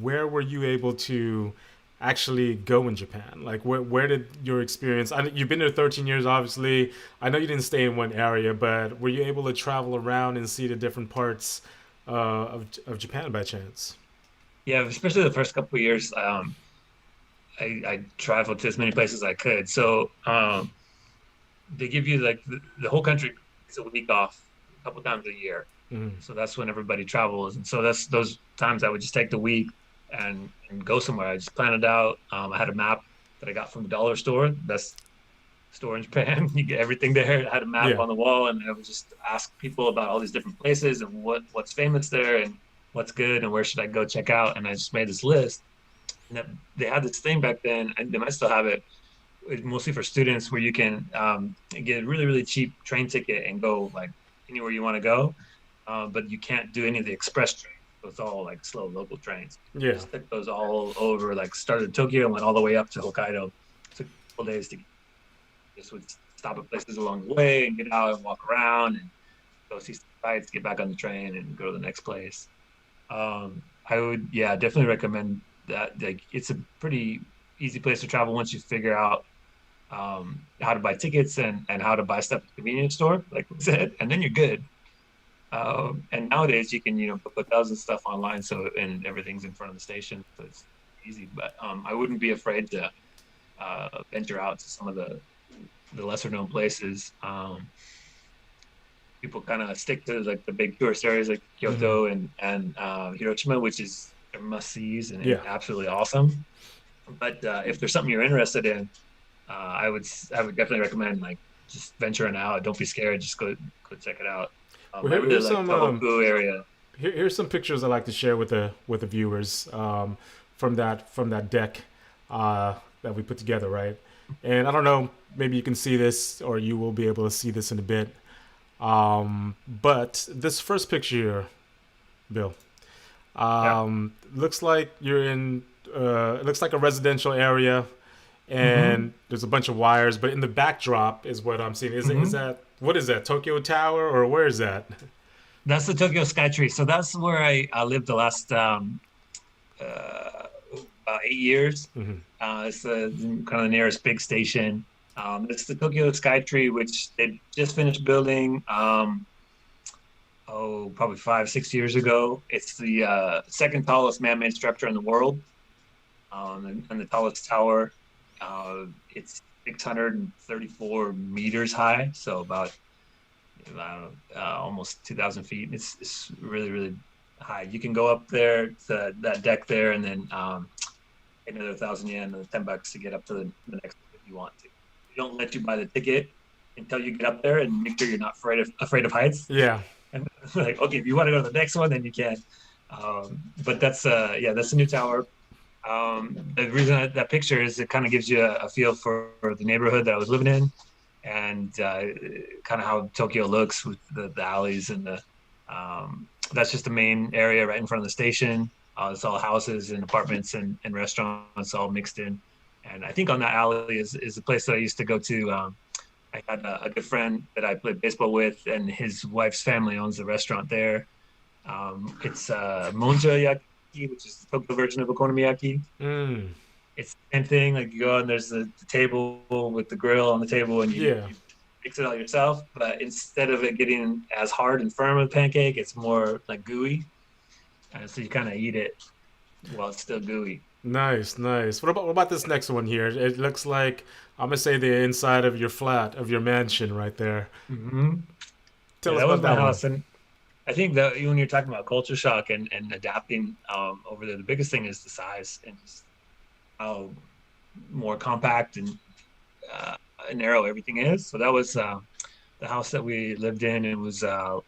where were you able to actually go in Japan? Like, where did your experience? You've been there 13 years, obviously. I know you didn't stay in one area, but were you able to travel around and see the different parts of Japan by chance? Yeah, especially the first couple of years. I traveled to as many places as I could. So they give you like the whole country gets a week off a couple times a year. Mm, So that's when everybody travels, and so that's those times I would just take the week and go somewhere. I just planned it out. I had a map that I got from the dollar store. Best store in Japan. You get everything there. I had a map yeah, on the wall, and I would just ask people about all these different places and what's famous there and what's good and where should I go check out. And I just made this list. And they had this thing back then, and they might still have it. It's mostly for students, where you can get a really, really cheap train ticket and go like anywhere you want to go, but you can't do any of the express trains. So it's all like slow local trains. I yeah. just took those all over, like started in Tokyo and went all the way up to Hokkaido. It took a couple days to just would stop at places along the way and get out and walk around and go see some sights, get back on the train and go to the next place. I would, yeah, definitely recommend that. Like, it's a pretty easy place to travel once you figure out how to buy tickets and how to buy stuff at the convenience store, like we said, and then you're good. And nowadays you can, book hotels and stuff online, so and everything's in front of the station, so it's easy. But I wouldn't be afraid to venture out to some of the lesser known places. People kind of stick to like the big tourist areas like Hmm. Kyoto and Hiroshima, which is their must sees and Yeah. absolutely awesome. But if there's something you're interested in, I would definitely recommend, like, just venturing out. Don't be scared. Just go check it out. Well, I really here's like some Tohoku area. here's some pictures I like to share with the viewers from that deck that we put together, right? And I don't know, maybe you can see this, or you will be able to see this in a bit. But this first picture, Bill, Yeah. looks like you're in. It looks like a residential area, Mm-hmm. and there's a bunch of wires. But in the backdrop is what I'm seeing. Is Mm-hmm. that what is that? Tokyo Tower, or where is that? That's the Tokyo Skytree. So that's where I lived the last about 8 years. Hmm. It's the kind of the nearest big station. It's the Tokyo Skytree, which they just finished building probably 5, 6 years ago. It's the second tallest man-made structure in the world, and the tallest tower. It's 634 meters high, so about I don't know, almost 2,000 feet. It's really really high. You can go up there to that deck there, and then another 1,000 yen, or $10 to get up to the next if you want to. They don't let you buy the ticket until you get up there and make sure you're not afraid of heights. Yeah. And like, okay, if you want to go to the next one, then you can. But that's yeah, that's a new tower. The reason that picture is it kind of gives you a feel for the neighborhood that I was living in, and kind of how Tokyo looks with the alleys and the. That's just the main area right in front of the station. It's all houses and apartments and restaurants all mixed in. And I think on that alley is the place that I used to go to. I had a good friend that I played baseball with, and his wife's family owns the restaurant there. It's Monja Yaki, which is the Tokyo version of Okonomiyaki. Mm. It's the same thing. Like you go and there's the table with the grill on the table, and Yeah. you mix it all yourself. But instead of it getting as hard and firm as a pancake, it's more like gooey. So you kind of eat it while it's still gooey. Nice, nice. What about this next one here? It looks like I'm gonna say the inside of your flat, of your mansion, right there. Mm-hmm. Yeah, Tell us that was about my that one. house, and I think that when you're talking about culture shock and adapting over there, the biggest thing is the size and just how more compact uh, and narrow everything is. So that was the house that we lived in. It was a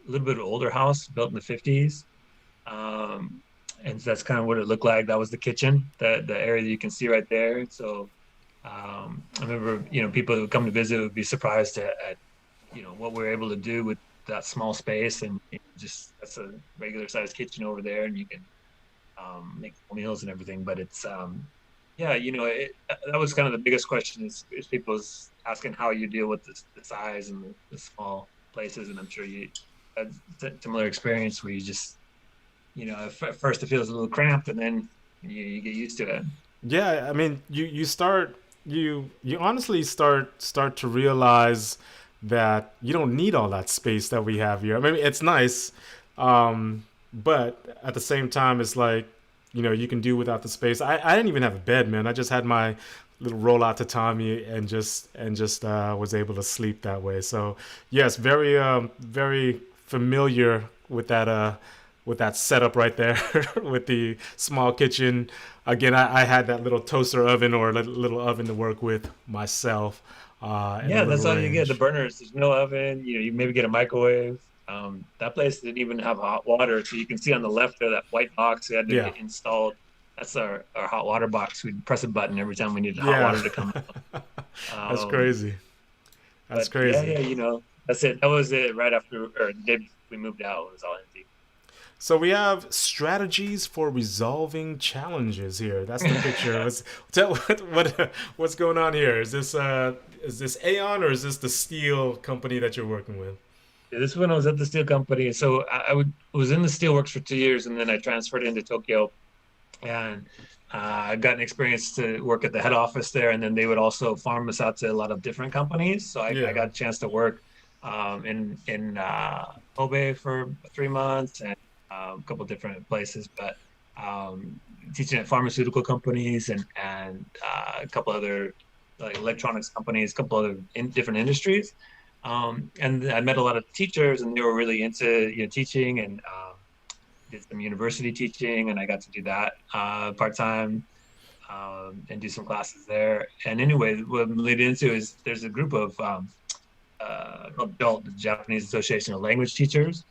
little bit older house built in the 50s. Um, and so that's kind of what it looked like. That was the kitchen, the area that you can see right there. So I remember, people who would come to visit would be surprised at what we're able to do with that small space, and just that's a regular sized kitchen over there, and you can make meals and everything. But it's yeah, that was kind of the biggest question is people's asking how you deal with the size and the small places, and I'm sure you had a similar experience where you just at first it feels a little cramped, and then you get used to it. Yeah, I mean, you start you honestly start to realize that you don't need all that space that we have here. I mean, it's nice, but at the same time, it's like you can do without the space. I didn't even have a bed, man. I just had my little rollout tatami and just was able to sleep that way. So yes, very familiar with that setup right there with the small kitchen. Again, I had that little toaster oven or little oven to work with myself, and a Yeah, little that's all you get. The range. burners. There's no oven. You maybe get a microwave. That place didn't even have hot water, so you can see on the left there that white box we had to Yeah, get installed. That's our hot water box. We'd press a button every time we needed hot yeah, water to come out. that's Um, crazy. That's but yeah, crazy. yeah, that's it. That was it. Right after, or the day we moved out, it was all empty. So we have strategies for resolving challenges here. That's the picture. Tell what's going on here. Is this AEON or is this the steel company that you're working with? Yeah, this one I was at the steel company. So was in the steelworks for 2 years, and then I transferred into Tokyo, and I got an experience to work at the head office there, and then they would also farm us out to a lot of different companies. So I Yeah. got a chance to work in Kobe for 3 months, and a couple different places, but teaching at pharmaceutical companies and a couple other like electronics companies, a couple other different industries. And I met a lot of teachers, and they were really into teaching, and did some university teaching, and I got to do that part time and do some classes there. And anyway, what I'm leading into is there's a group of called adult the Japanese Association of Language Teachers,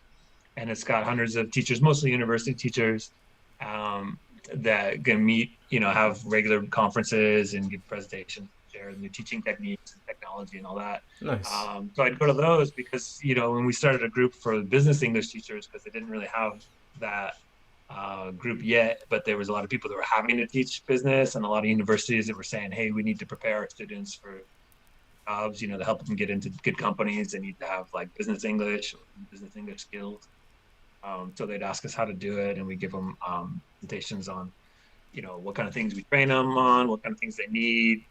and it's got hundreds of teachers, mostly university teachers, um, that can meet, have regular conferences and give presentations, share new teaching techniques and technology and all that. Nice. So I'd go to those because, when we started a group for business English teachers, because they didn't really have that group yet, but there was a lot of people that were having to teach business, and a lot of universities that were saying, hey, we need to prepare our students for jobs, to help them get into good companies. They need to have like business English or business English skills. So they'd ask us how to do it, and we give them presentations on, what kind of things we train them on, what kind of things they need,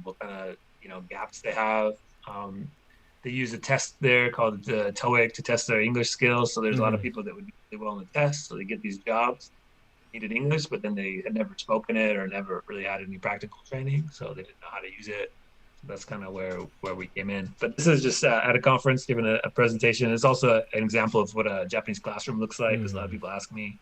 what kind of gaps they have. they use a test there called the TOEIC to test their English skills. So there's a lot of people that would do really well on the test, so they get these jobs, needed English, but then they had never spoken it or never really had any practical training, so they didn't know how to use it. So that's kind of where we came in. But this is just at a conference, giving a presentation. It's also an example of what a Japanese classroom looks like, because a lot of people ask me,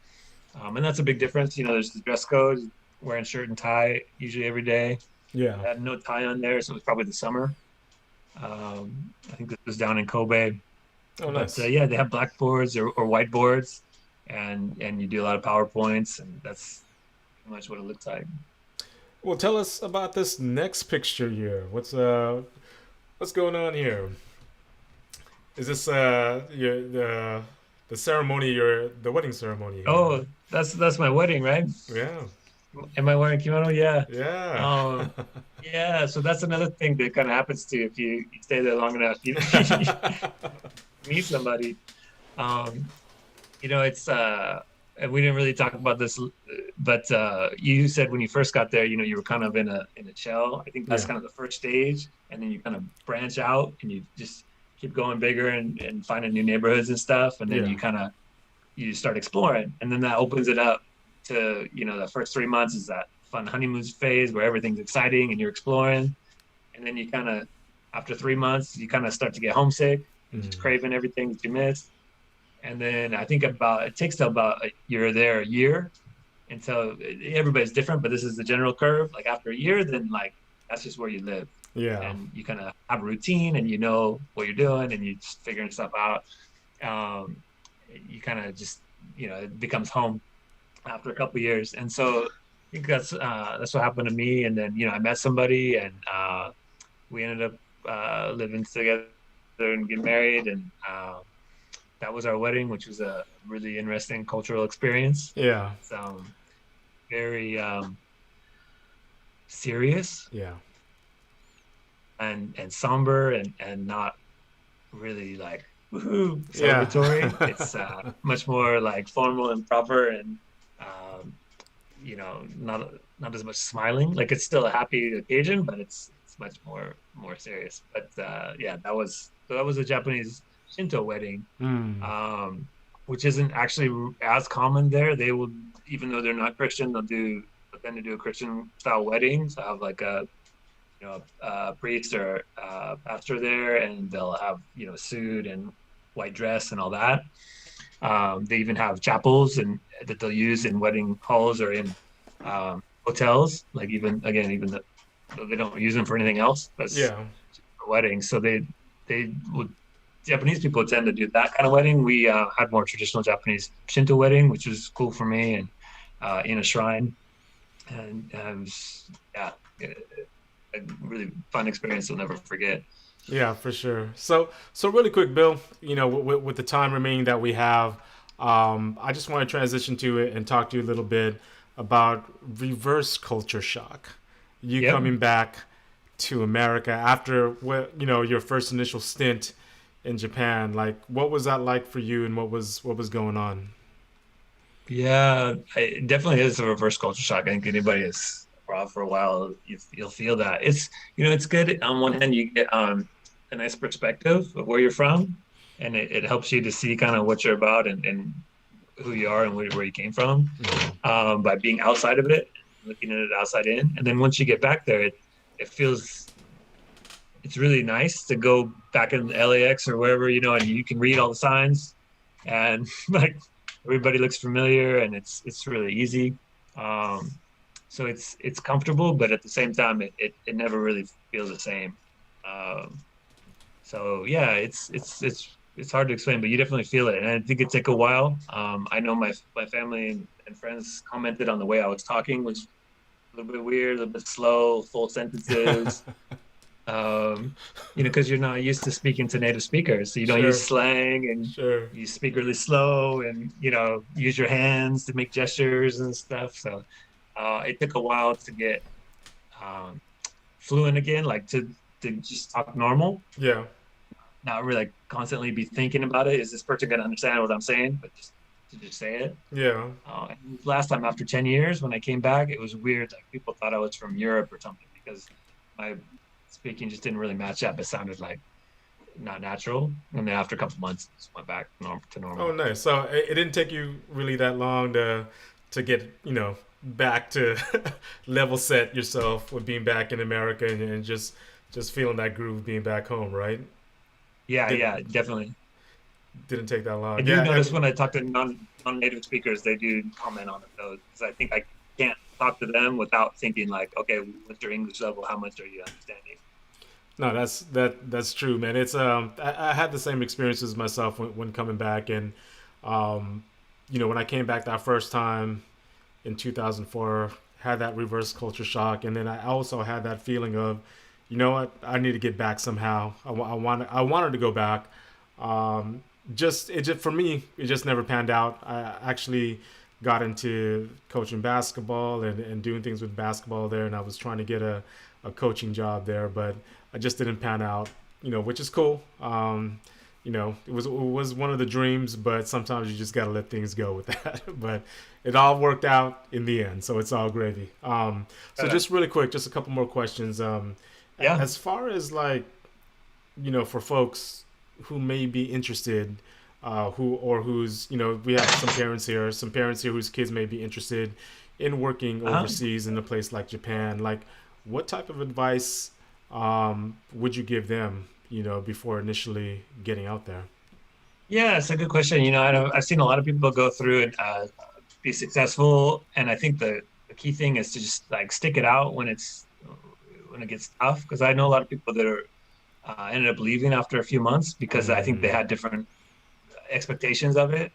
and that's a big difference. You know, there's the dress code, wearing shirt and tie usually every day. Yeah. I had no tie on there, so it was probably the summer. I think this was down in Kobe. Oh, nice. But yeah, they have blackboards or whiteboards, and you do a lot of PowerPoints, and that's pretty much what it looks like. Well, tell us about this next picture here. What's going on here? Is this the ceremony, the wedding ceremony here? Oh, that's my wedding, right? Yeah. Am I wearing kimono? Yeah. Yeah. Yeah. So that's another thing that kind of happens to you if you stay there long enough. You meet somebody. You know, it's and we didn't really talk about this, but you said when you first got there, you know, you were kind of in a shell. I think that's kind of the first stage, and then you kind of branch out and you just keep going bigger and finding new neighborhoods and stuff, and then you start exploring, and then that opens it up to, you know, the first 3 months is that fun honeymoon phase where everything's exciting and you're exploring, and then you kind of, after 3 months, you kind of start to get homesick, just craving everything that you missed. And then I think it takes till about a year until everybody's different, but this is the general curve. Like after a year, then like that's just where you live. Yeah. And you kind of have a routine and you know what you're doing and you're just figuring stuff out. You kind of just, you know, it becomes home after a couple of years. And so I think that's what happened to me. And then, you know, I met somebody and we ended up living together and getting married, and that was our wedding, which was a really interesting cultural experience. Yeah. It's very serious. Yeah. And somber and not really like woohoo celebratory. Yeah. It's much more like formal and proper, and you know, not as much smiling. Like it's still a happy occasion, but it's much more serious. But yeah, that was a Japanese Shinto wedding, which isn't actually as common there. They will, even though they're not Christian, they'll tend to do a Christian style wedding. So have like a priest or pastor there, and they'll have, you know, suit and white dress and all that. They even have chapels and that they'll use in wedding halls or in hotels. Like even though they don't use them for anything else. That's for weddings. So they would. Japanese people tend to do that kind of wedding. We had more traditional Japanese Shinto wedding, which was cool for me, and in a shrine, and it was, a really fun experience I'll never forget. Yeah, for sure. So really quick, Bill, you know, with the time remaining that we have, I just want to transition to it and talk to you a little bit about reverse culture shock. You coming back to America after your first initial stint in Japan. Like, what was that like for you, and what was going on? Yeah, it definitely is a reverse culture shock. I think anybody is abroad for a while, you'll feel that. It's, you know, it's good. On one hand, you get a nice perspective of where you're from, and it helps you to see kind of what you're about and who you are and where you came from, by being outside of it, looking at it outside in. And then once you get back there, it feels, it's really nice to go back in LAX or wherever, you know, and you can read all the signs, and like everybody looks familiar, and it's really easy. So it's comfortable, but at the same time, it never really feels the same. So yeah, it's hard to explain, but you definitely feel it, and I think it took a while. I know my family and friends commented on the way I was talking was a little bit weird, a little bit slow, full sentences. You know, because you're not used to speaking to native speakers, so you don't use slang, and you speak really slow, and, you know, use your hands to make gestures and stuff. So it took a while to get fluent again, like to just talk normal. Yeah. Not really like constantly be thinking about it. Is this person gonna understand what I'm saying? But just to just say it. Yeah. And last time, after 10 years, when I came back, it was weird. Like people thought I was from Europe or something, because my speaking just didn't really match up. It sounded like not natural. And then after a couple months, it just went back to Oh, normal. nice. So it didn't take you really that long to get back to level set yourself with being back in America and just feeling that groove being back home, right? Yeah, Didn't yeah, definitely. didn't take that I long. do Yeah, I notice mean, when I talk to non-native speakers, they do comment on it though, because I think I can't talk to them without thinking like, okay, what's your English level? How much are you understanding? no, that's true, man. It's I had the same experiences myself when coming back, and um, when I came back that first time in 2004, had that reverse culture shock, and then I also had that feeling of, you know what, I need to get back somehow. I wanted to go back. Um, just for me, it just never panned out. I actually got into coaching basketball and doing things with basketball there, and I was trying to get a coaching job there, but I just didn't pan out. Which is cool. It was one of the dreams, but sometimes you just got to let things go with that. But it all worked out in the end, so it's all gravy. So Uh, just really quick, just a couple more questions. yeah. As far as like, for folks who may be interested, we have some parents here whose kids may be interested in working Uh-huh. overseas in a place like Japan. Like, what type of advice would you give them, before initially getting out there? Yeah, it's a good question. I've seen a lot of people go through and be successful, and I think the key thing is to just like stick it out when it gets tough. Because I know a lot of people that are ended up leaving after a few months because I think they Mm, had different expectations of it.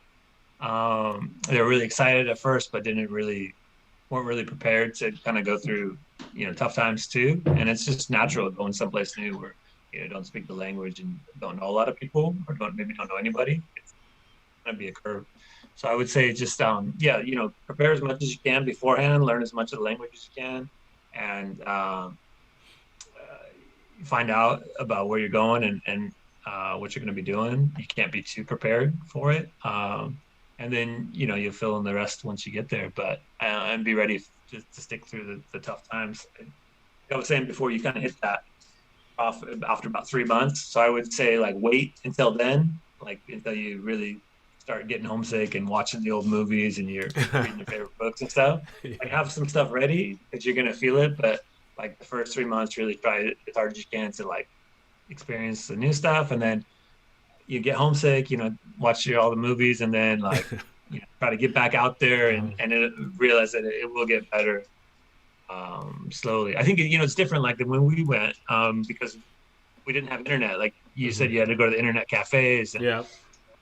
They were really excited at first, but didn't really weren't really prepared to kind of go through tough times too. And it's just natural going someplace new where don't speak the language and don't know a lot of people or don't know anybody. It's gonna be a curve. So I would say just yeah, prepare as much as you can beforehand, learn as much of the language as you can, and find out about where you're going and what you're going to be doing. You can't be too prepared for it. And then, you'll fill in the rest once you get there, but and be ready to stick through the tough times. I was saying before, you kind of hit that off after about 3 months. So I would say like wait until then, like until you really start getting homesick and watching the old movies and you're reading your favorite books and stuff. Like yeah. have some stuff ready because you're gonna feel it, but like the first 3 months, really try it as hard as you can to like experience the new stuff, and then you get homesick, watch all the movies, and then like try to get back out there Uh, and realize that it will get better slowly. I think it's different like than when we went because we didn't have internet. Like you said, mhm. you had to go to the internet cafes and Yeah.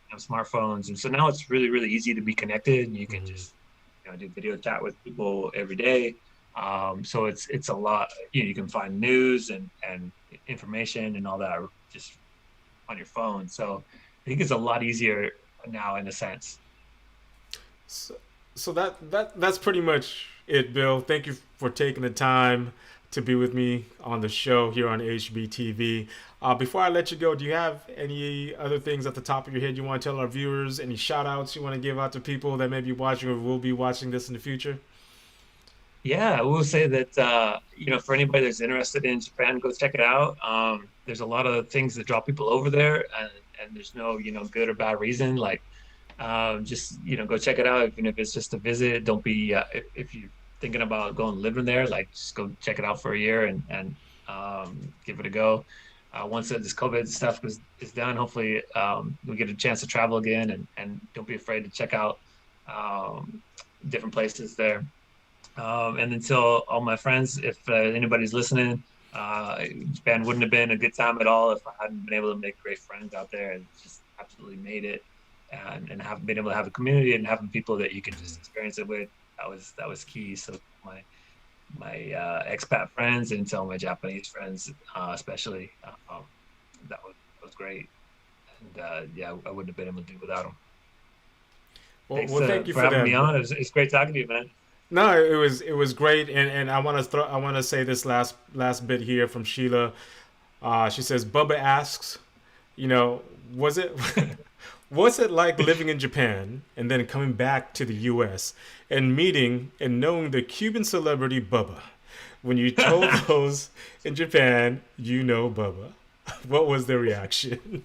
have smartphones, and so now it's really really easy to be connected. And you can Mhm. just do video chat with people every day. So it's a lot. You can find news and information and all that just on your phone. So I think it's a lot easier now in a sense. So, so that's pretty much it, Bill. Thank you for taking the time to be with me on the show here on HBTV. Before I let you go, do you have any other things at the top of your head you want to tell our viewers? Any shout outs you want to give out to people that may be watching or will be watching this in the future? Yeah, I will say that for anybody that's interested in Japan, go check it out. There's a lot of things that draw people over there, and there's no good or bad reason. Like just go check it out, even if it's just a visit. Don't be if you're thinking about going living there, like just go check it out for a year and give it a go. Once this COVID stuff is done, hopefully we get a chance to travel again, and don't be afraid to check out um, different places there. And until all my friends, if anybody's listening, Japan wouldn't have been a good time at all if I hadn't been able to make great friends out there and just absolutely made it and have been able to have a community and having people that you can just experience it with. That was key. So my expat friends and tell my Japanese friends, especially, that was great. And yeah, I wouldn't have been able to do without them. Thanks Thank you for for having me that. on. It's great talking to you, man. No, it was great, and I want to say this last bit here from Sheila. She says, Bubba asks, you know, was it what's it like living in Japan and then coming back to the U.S. and meeting and knowing the Cuban celebrity Bubba? When you told those in Japan, you know Bubba. what was their reaction?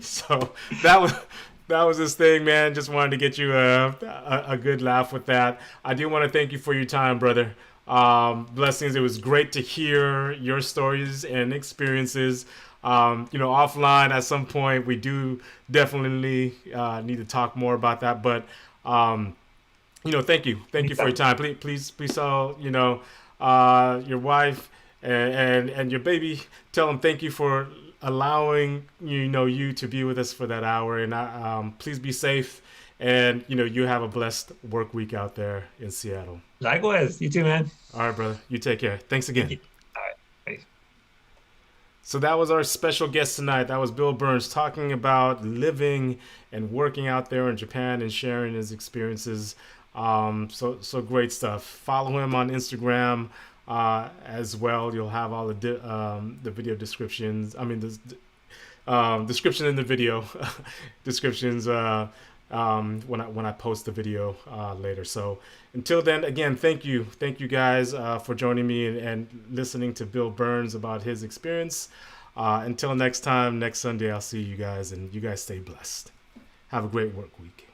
So that was this thing, man. Just wanted to get you a good laugh with that. I do want to thank you for your time, brother. Blessings. It was great to hear your stories and experiences. Offline at some point, we do definitely need to talk more about that. But thank you for your time. Please tell your wife and your baby. Tell them thank you for allowing you to be with us for that hour. And please be safe. And you have a blessed work week out there in Seattle. Likewise, you too, man. All right, brother. You take care. Thanks again. Thank you. All right. Bye. So that was our special guest tonight. That was Bill Burns talking about living and working out there in Japan and sharing his experiences. So great stuff. Follow him on Instagram as well. You'll have all the video descriptions. I mean, the description in the video descriptions when I post the video later. So until then, again, thank you guys for joining me and listening to Bill Burns about his experience. Until next time, next Sunday, I'll see you guys, and you guys stay blessed. Have a great work week.